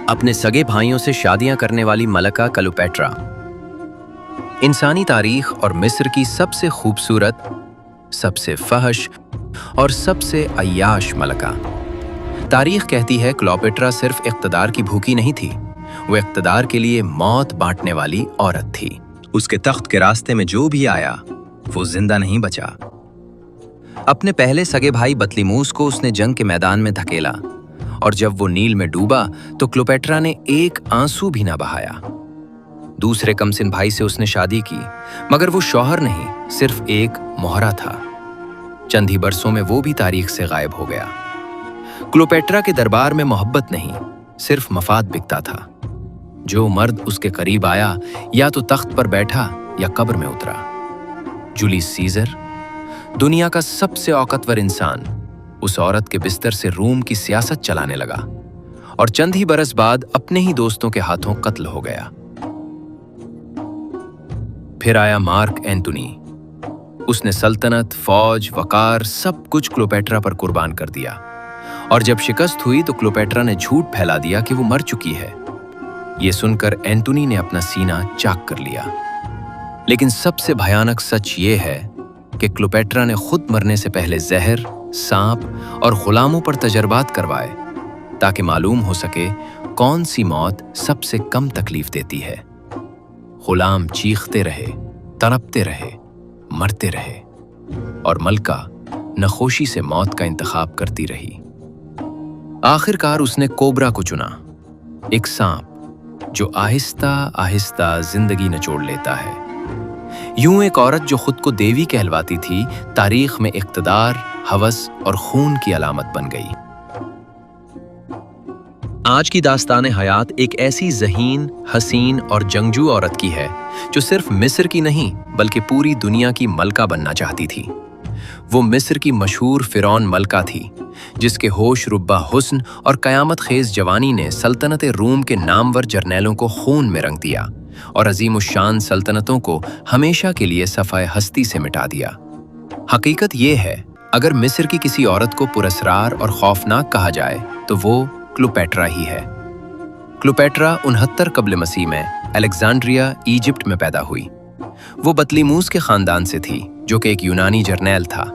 अपने सगे भाइयों से शादियां करने वाली मलका क्लियोपेट्रा। इंसानी तारीख और मिस्र की सबसे खूबसूरत, सबसे फहश और सबसे अय्याश मलका। तारीख कहती है क्लियोपेट्रा सिर्फ इक़्तिदार की भूखी नहीं थी, वो इक़्तिदार के लिए मौत बांटने वाली औरत थी। उसके तख्त के रास्ते में जो भी आया वो जिंदा नहीं बचा। अपने पहले सगे भाई बतलीमूस को उसने जंग के मैदान में धकेला, और जब वो नील में डूबा तो क्लियोपेट्रा ने एक आंसू भी ना बहाया। दूसरे कमसिन भाई से उसने शादी की, मगर वो शौहर नहीं, सिर्फ एक मोहरा था। चंद ही बरसों में वो भी तारीख से गायब हो गया। क्लियोपेट्रा के दरबार में मोहब्बत नहीं, सिर्फ मफाद बिकता था। जो मर्द उसके करीब आया या तो तख्त पर बैठा या कब्र में उतरा। जूलियस सीजर, दुनिया का सबसे औकतवर इंसान, उस औरत के बिस्तर से रोम की सियासत चलाने लगा और चंद ही बरस बाद अपने ही दोस्तों के हाथों कत्ल हो गया। फिर आया मार्क एंटोनी। उसने सल्तनत, फौज, वकार सब कुछ क्लियोपेट्रा पर कुर्बान कर दिया, और जब शिकस्त हुई तो क्लियोपेट्रा ने झूठ फैला दिया कि वो मर चुकी है। ये सुनकर एंटोनी ने अपना सीना चाक कर लिया। लेकिन सबसे भयानक सच ये है कि क्लियोपेट्रा ने खुद मरने से पहले जहर, सांप और गुलामों पर तजर्बात करवाए, ताकि मालूम हो सके कौन सी मौत सबसे कम तकलीफ देती है। गुलाम चीखते रहे, तड़पते रहे, मरते रहे, और मलका नखोशी से मौत का इंतखाब करती रही। आखिरकार उसने कोबरा को चुना, एक सांप जो आहिस्ता आहिस्ता जिंदगी निचोड़ लेता है। यूं एक औरत जो खुद को देवी कहलवाती थी, तारीख में इक़्तिदार, हवस और खून की अलामत बन गई। आज की दास्तान हयात एक ऐसी ज़हीन, हसीन और जंगजू औरत की है जो सिर्फ मिस्र की नहीं बल्कि पूरी दुनिया की मलका बनना चाहती थी। वो मिस्र की मशहूर फ़िरौन मलका थी, जिसके होश रुब्बा हुस्न और क़यामत ख़ेज़ जवानी ने सल्तनत रूम के नामवर जर्नैलों को खून में रंग दिया और अज़ीमुश्शान सल्तनतों को हमेशा के लिए सफ़ाए हस्ती से मिटा दिया। हकीकत ये है, अगर मिस्र की किसी औरत को पुरस्रार और खौफनाक कहा जाए तो वो क्लियोपेट्रा ही है। क्लियोपेट्रा 69 कब्ल मसीह में अलेक्जेंड्रिया, इजिप्ट में पैदा हुई। वो बतलीमूस के ख़ानदान से थी, जो कि एक यूनानी जर्नैल था।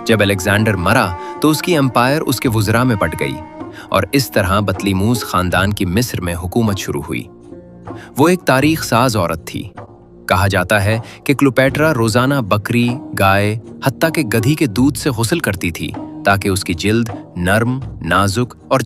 जब अलेक्जेंडर मरा तो उसकी एम्पायर उसके वुज़रा में बट गई, और इस तरह बतलीमूस ख़ानदान की मिस्र में हुकूमत शुरू हुई। वो एक तारीख साज औरत थी। कहा जाता है कि क्लियोपेट्रा रोज़ाना बकरी, गाय, हत्ता के गधी के दूध से गुस्ल करती थी, ताकि उसकी जिल्द नर्म, नाजुक और